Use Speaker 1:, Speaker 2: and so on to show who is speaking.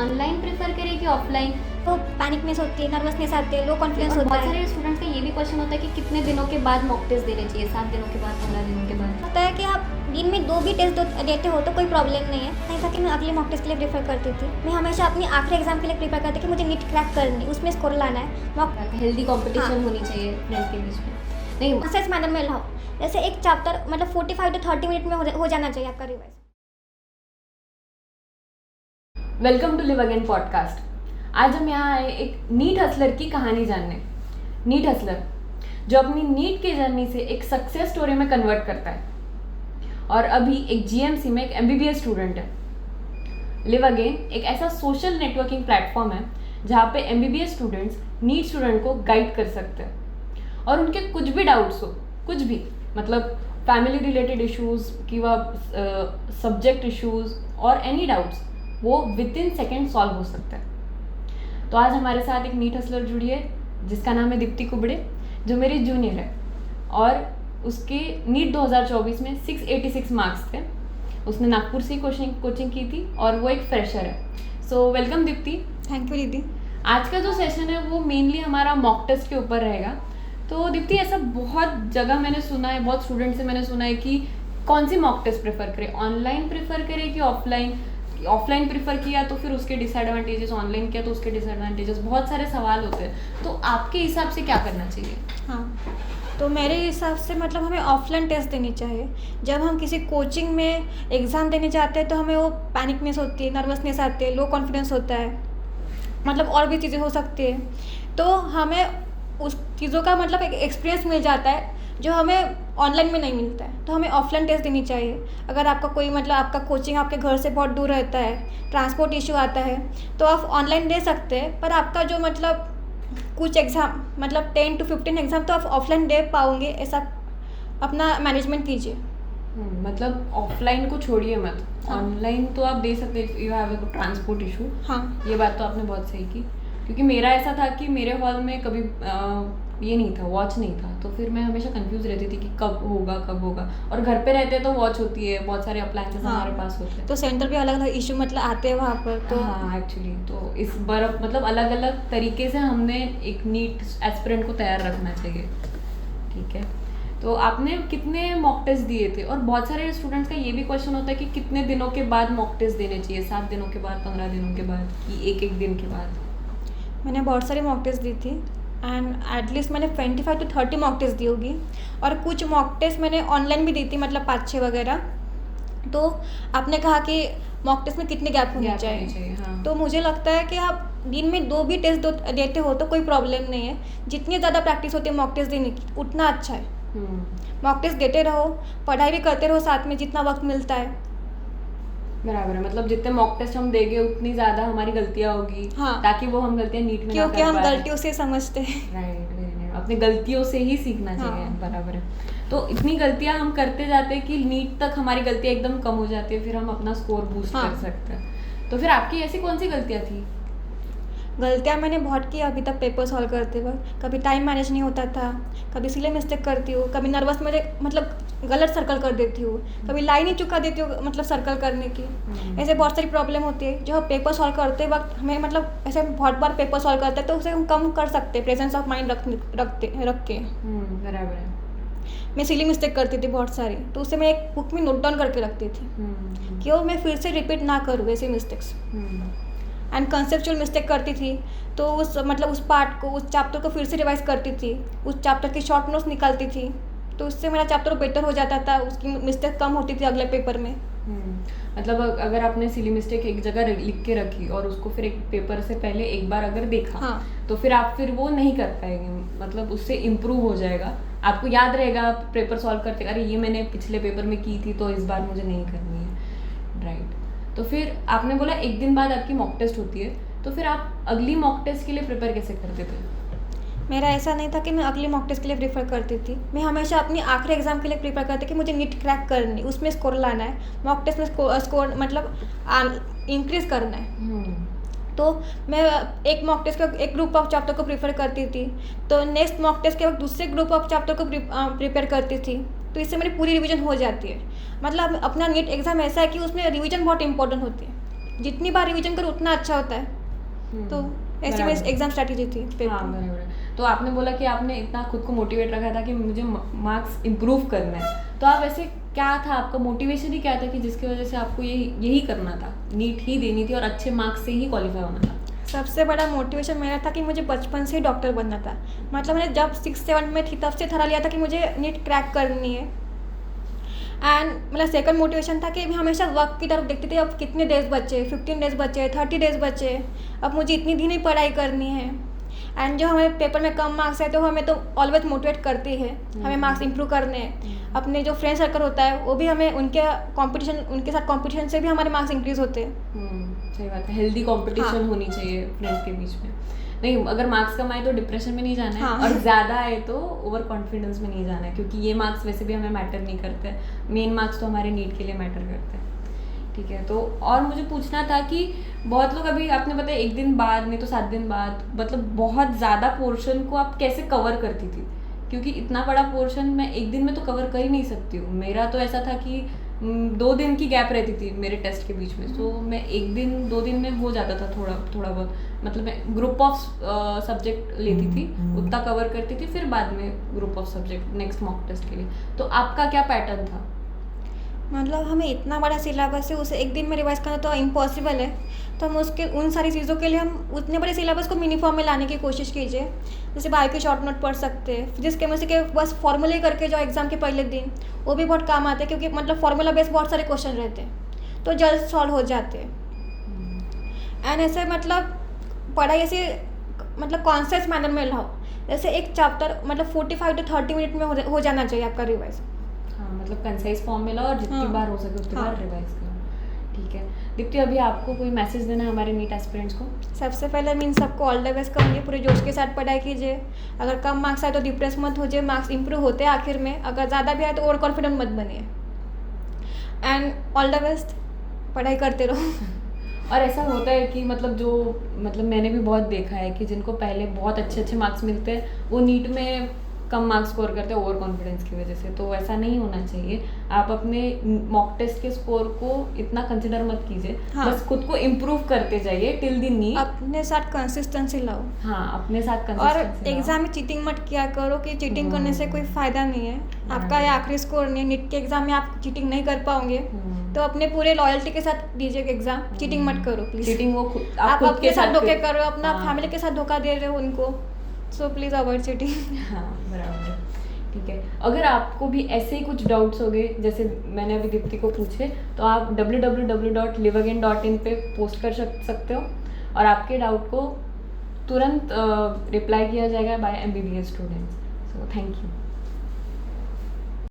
Speaker 1: Online prefer करें कि offline?
Speaker 2: तो पैनिकनेस होती है, नर्वसनेस आती है, लो कॉन्फिडेंस
Speaker 1: और
Speaker 2: होता
Speaker 1: बहुत
Speaker 2: है।
Speaker 1: सारे स्टूडेंट्स का ये भी क्वेश्चन होता है कि कितने दिनों के बाद मॉक टेस्ट देने चाहिए, 7 दिनों के बाद, 15 दिनों के बाद?
Speaker 2: होता है कि आप दिन में 2 भी टेस्ट देते हो तो कोई प्रॉब्लम नहीं है। नहीं था कि मैं अगले मॉक टेस्ट के लिए प्रेफर करती थी। मैं हमेशा अपनी आखिरी एग्जाम के लिए प्रेफर करती थी कि मुझे नीट क्रैक करनी, उसमें स्कोर लाना है। मॉक
Speaker 1: हेल्दी कंपटीशन
Speaker 2: हाँ।
Speaker 1: होनी चाहिए फ्रेंड्स के बीच में। नहीं,
Speaker 2: प्रोसेस मैनर में लाओ। जैसे एक चैप्टर मतलब 45 to 30 मिनट में हो जाना चाहिए आपका revise.
Speaker 3: Welcome to live again podcast. आज हम यहाँ आए एक नीट हसलर की कहानी जानने। नीट हसलर जो अपनी नीट की जर्नी से एक सक्सेस स्टोरी में कन्वर्ट करता है और अभी एक जीएमसी में एक एमबीबीएस स्टूडेंट है। लिव अगेन एक ऐसा सोशल नेटवर्किंग प्लेटफॉर्म है जहाँ पे एमबीबीएस स्टूडेंट्स नीट स्टूडेंट को गाइड कर सकते हैं और उनके कुछ भी डाउट्स हो, कुछ भी मतलब फैमिली रिलेटेड इश्यूज़ कि वह सब्जेक्ट इश्यूज़ और एनी डाउट्स वो विद इन सेकेंड सॉल्व हो सकता है। तो आज हमारे साथ एक नीट हसलर जुड़ी है जिसका नाम है दीप्ति कुबड़े, जो मेरी जूनियर है और उसके नीट 2024 में 686 मार्क्स थे। उसने नागपुर से कोचिंग की थी और वो एक फ्रेशर है। So welcome Deepti.
Speaker 2: Thank you दीदी।
Speaker 3: आज का जो सेशन है वो मेनली हमारा मॉक टेस्ट के ऊपर रहेगा। तो दीप्ति, ऐसा बहुत जगह मैंने सुना है, बहुत स्टूडेंट से मैंने सुना है कि कौन सी मॉक टेस्ट प्रेफर करें, ऑनलाइन प्रेफर करें कि ऑफलाइन। ऑफलाइन प्रेफर किया तो फिर उसके डिसएडवांटेजेस, ऑनलाइन किया तो उसके डिसएडवांटेजेस, बहुत सारे सवाल होते हैं। तो आपके हिसाब से क्या करना चाहिए?
Speaker 2: हाँ, तो मेरे हिसाब से मतलब हमें ऑफलाइन टेस्ट देनी चाहिए। जब हम किसी कोचिंग में एग्ज़ाम देने जाते हैं तो हमें वो पैनिकनेस होती है, नर्वसनेस आती है, लो कॉन्फिडेंस होता है, मतलब और भी चीज़ें हो सकती है। तो हमें उस चीज़ों का मतलब एक एक्सपीरियंस मिल जाता है जो हमें ऑनलाइन में नहीं मिलता है। तो हमें ऑफलाइन टेस्ट देनी चाहिए। अगर आपका कोई मतलब आपका कोचिंग आपके घर से बहुत दूर रहता है, ट्रांसपोर्ट इशू आता है, तो आप ऑनलाइन दे सकते हैं। पर आपका जो मतलब कुछ एग्ज़ाम मतलब 10 to 15 एग्ज़ाम तो आप ऑफलाइन दे पाओगे, ऐसा अपना मैनेजमेंट कीजिए।
Speaker 3: मतलब ऑफलाइन को छोड़िए मत, ऑनलाइन तो आप दे सकते हैं। You have a transport issue.
Speaker 2: हाँ,
Speaker 3: ये बात तो आपने बहुत सही की, क्योंकि मेरा ऐसा था कि मेरे हॉल में कभी ये नहीं था, वॉच नहीं था, तो फिर मैं हमेशा कंफ्यूज रहती थी कि कब होगा। और घर पे रहते तो वॉच होती है, बहुत सारे अप्लायंसेस हमारे पास होते हैं।
Speaker 2: तो सेंटर भी अलग अलग इशू मतलब आते हैं वहाँ पर। तो
Speaker 3: हाँ, एक्चुअली तो इस बार मतलब अलग अलग तरीके से हमने एक नीट एस्पिरेंट को तैयार रखना चाहिए। ठीक है, तो आपने कितने मॉक टेस्ट दिए थे? और बहुत सारे स्टूडेंट्स का ये भी क्वेश्चन होता है कि कितने दिनों के बाद मॉक टेस्ट देने चाहिए, 7 दिनों के बाद, 15 दिनों के बाद, कि एक दिन के बाद?
Speaker 2: मैंने बहुत सारी मॉक टेस्ट दी थी एंड एटलीस्ट मैंने 25 to 30 मॉक टेस्ट दी होगी। और कुछ मॉक टेस्ट मैंने ऑनलाइन भी दी थी, मतलब 5-6 वगैरह। तो आपने कहा कि मॉक टेस्ट में कितने गैप होने चाहिए।
Speaker 3: हाँ।
Speaker 2: तो मुझे लगता है कि आप दिन में 2 भी टेस्ट देते हो तो कोई प्रॉब्लम नहीं है। जितनी ज़्यादा प्रैक्टिस होती है मॉक टेस्ट देने की उतना अच्छा है। मॉक टेस्ट देते रहो, पढ़ाई भी करते रहो साथ में जितना वक्त मिलता है।
Speaker 3: बराबर है, मतलब जितने मॉक टेस्ट हम देंगे उतनी ज़्यादा हमारी गलतियाँ होगी।
Speaker 2: हाँ,
Speaker 3: ताकि वो हम गलतियाँ नीट में
Speaker 2: क्योंकि हम गलतियों से समझते हैं।
Speaker 3: राइट, अपनी गलतियों से ही सीखना चाहिए।
Speaker 2: हाँ।
Speaker 3: बराबर है। तो इतनी गलतियाँ हम करते जाते हैं कि नीट तक हमारी गलतियाँ एकदम कम हो जाती है, फिर हम अपना स्कोर बूस्ट कर सकते हैं। तो फिर आपकी ऐसी कौन सी गलतियाँ थी?
Speaker 2: गलतियाँ मैंने बहुत की अभी तक पेपर सॉल्व करते वक्त। कभी टाइम मैनेज नहीं होता था, कभी सिले मिस्टेक करती हूँ, कभी नर्वस में मतलब गलत सर्कल कर देती हूँ, कभी लाइन ही चुका देती हूँ मतलब सर्कल करने की। ऐसे बहुत सारी प्रॉब्लम होती है जो पेपर सॉल्व करते वक्त हमें मतलब ऐसे बहुत बार पेपर सॉल्व करते हैं तो उसे हम कम कर सकते हैं प्रेजेंस ऑफ माइंड रख के।
Speaker 3: बराबर है।
Speaker 2: मैं सिली मिस्टेक करती थी बहुत सारी, तो उसे मैं एक बुक में नोट डाउन करके रखती थी कि वो मैं फिर से रिपीट ना करूँ ऐसे मिस्टेक्स। एंड कंसेप्चुअल मिस्टेक करती थी तो उस पार्ट को, उस चैप्टर को फिर से रिवाइज करती थी, उस चैप्टर की शॉर्ट नोट्स निकालती थी, तो उससे मेरा चैप्टर बेटर हो जाता था, उसकी मिस्टेक कम होती थी अगले पेपर में।
Speaker 3: मतलब अगर आपने सिली मिस्टेक एक जगह लिख के रखी और उसको फिर एक पेपर से पहले एक बार अगर देखा,
Speaker 2: हाँ,
Speaker 3: तो फिर आप फिर वो नहीं कर पाएंगे, मतलब उससे इम्प्रूव हो जाएगा। आपको याद रहेगा आप पेपर सॉल्व करते, अरे ये मैंने पिछले पेपर में की थी तो इस बार मुझे नहीं करनी है। राइट, तो फिर आपने बोला एक दिन बाद आपकी मॉक टेस्ट होती है, तो फिर आप अगली मॉक टेस्ट के लिए प्रिपेयर कैसे करते थे?
Speaker 2: मेरा ऐसा नहीं था कि मैं अगली मॉक टेस्ट के लिए प्रेफर करती थी। मैं हमेशा अपनी आखिरी एग्जाम के लिए प्रेफर करती कि मुझे नीट क्रैक करनी, उसमें स्कोर लाना है, मॉक टेस्ट में स्कोर मतलब इंक्रीज करना है। तो मैं एक मॉक टेस्ट का एक ग्रुप ऑफ चैप्टर को प्रेफर करती थी, तो नेक्स्ट मॉक टेस्ट के वक्त दूसरे ग्रुप ऑफ चैप्टर को प्रिपेयर करती थी। तो इससे मेरी पूरी रिवीजन हो जाती है। मतलब अपना नीट एग्ज़ाम ऐसा है कि उसमें रिवीजन बहुत इंपॉर्टेंट होती है। जितनी बार रिवीजन करो उतना अच्छा होता है। तो ऐसी मेरी एग्जाम स्ट्रैटेजी थी पेपर
Speaker 3: हाँ
Speaker 2: में।
Speaker 3: बराबर। तो आपने बोला कि आपने इतना खुद को मोटिवेट रखा था कि मुझे मार्क्स इम्प्रूव करना है, तो आप ऐसे क्या था आपका मोटिवेशन ही क्या था कि जिसकी वजह से आपको यही करना था, नीट ही देनी थी और अच्छे मार्क्स से ही क्वालिफाई होना था?
Speaker 2: सबसे बड़ा मोटिवेशन मेरा था कि मुझे बचपन से ही डॉक्टर बनना था। मतलब मैंने जब 6-7 में थी तब से ठहरा लिया था कि मुझे नीट क्रैक करनी है। एंड मेरा सेकंड मोटिवेशन था कि मैं हमेशा वक्त की तरफ देखती थी, अब कितने डेज बचे, 15 डेज बचे, 30 डेज बचे, अब मुझे इतनी दिन ही पढ़ाई करनी है। एंड जो हमें पेपर में कम मार्क्स है तो हमें तो ऑलवेज मोटिवेट करती है, हमें मार्क्स इंप्रूव करने हैं। अपने जो फ्रेंड सर्कल होता है वो भी हमें उनके साथ कंपटीशन से भी हमारे मार्क्स इंक्रीज होते हैं।
Speaker 3: सही बात है, हेल्दी कंपटीशन होनी चाहिए फ्रेंड्स के बीच में। नहीं, अगर मार्क्स कम आए तो डिप्रेशन में नहीं जाना है, और ज़्यादा आए तो ओवर कॉन्फिडेंस में नहीं जाना है, क्योंकि ये मार्क्स वैसे भी हमें मैटर नहीं करते। मेन मार्क्स तो हमारे नीट के लिए मैटर करते हैं। ठीक है, तो और मुझे पूछना था कि बहुत लोग, अभी आपने बताया 1 दिन बाद नहीं तो 7 दिन बाद, मतलब बहुत ज़्यादा पोर्शन को आप कैसे कवर करती थी? क्योंकि इतना बड़ा पोर्शन मैं 1 दिन में तो कवर कर ही नहीं सकती हूँ। मेरा तो ऐसा था कि 2 दिन की गैप रहती थी मेरे टेस्ट के बीच में, तो मैं 1 दिन 2 दिन में हो जाता था थोड़ा बहुत। मतलब मैं ग्रुप ऑफ सब्जेक्ट लेती थी, उतना कवर करती थी, फिर बाद में group of subject next mock test के लिए। तो आपका क्या पैटर्न था?
Speaker 2: मतलब हमें इतना बड़ा सिलेबस है, उसे 1 दिन में रिवाइज करना तो इम्पॉसिबल है। तो हम उसके उन सारी चीज़ों के लिए हम उतने बड़े सिलेबस को मिनी फॉर्म में लाने की कोशिश कीजिए। जैसे बायो के शॉर्ट नोट पढ़ सकते हैं, फिजिक्स केमिस्ट्री के बस फॉर्मूले करके जो एग्जाम के पहले दिन, वो भी बहुत काम आते हैं, क्योंकि मतलब फॉर्मूला बेस्ड बहुत सारे क्वेश्चन रहते हैं तो जल्द सॉल्व हो जाते हैं। एंड ऐसे मतलब पढ़ाई ऐसे मतलब कॉन्शियस मैनर में लाओ, जैसे एक चैप्टर मतलब 45 to 30 मिनट में हो जाना चाहिए आपका रिवाइज।
Speaker 3: हाँ, मतलब कंसाइज फॉर्म में लाओ और जितनी बार हो सके उतनी बार रिवाइज करो। ठीक है दीप्ति, अभी आपको कोई मैसेज देना है हमारे नीट एस्पिरेंट्स को?
Speaker 2: सबसे पहले मैं इन सबको ऑल द बेस्ट कहूँगी, पूरे जोश के साथ पढ़ाई कीजिए। अगर कम मार्क्स आए तो डिप्रेस मत हो जाए, मार्क्स इंप्रूव होते हैं आखिर में। अगर ज़्यादा भी आए तो ओवर कॉन्फिडेंट मत बनिए। एंड ऑल द बेस्ट, पढ़ाई करते रहो।
Speaker 3: और ऐसा होता है कि मतलब मैंने भी बहुत देखा है कि जिनको पहले बहुत अच्छे मार्क्स मिलते हैं वो नीट में कम मार्क्स स्कोर करते हैं ओवर कॉन्फिडेंस की वजह से। तो ऐसा नहीं होना चाहिए। आप अपने मॉक टेस्ट के स्कोर को इतना कंसिडर मत कीजिए। हाँ। बस खुद को इम्प्रूव करते जाइए टिल द नीट।
Speaker 2: अपने साथ कंसिस्टेंसी लाओ।
Speaker 3: हाँ, अपने साथ
Speaker 2: कंसिस्टेंसी। और एग्जाम में चीटिंग मत किया करो, कि चीटिंग करने से कोई फायदा नहीं है। आपका ये आखिरी स्कोर नहीं है, नीट के एग्जाम में आप चीटिंग नहीं कर पाओगे। तो अपने पूरे लॉयल्टी के साथ दीजिए एग्जाम, चीटिंग मत करो प्लीज।
Speaker 3: चीटिंग वो
Speaker 2: आप अपने साथ धोखे कर रहे हो, अपना फैमिली के साथ धोखा दे रहे हो उनको। So please avoid cheating.
Speaker 3: हाँ बराबर, ठीक है। अगर आपको भी ऐसे ही कुछ डाउट्स हो गए जैसे मैंने अभी दीप्ति को पूछे, तो आप www.liveagain.in पे पोस्ट कर सकते हो और आपके डाउट को तुरंत रिप्लाई किया जाएगा by MBBS students. So thank you.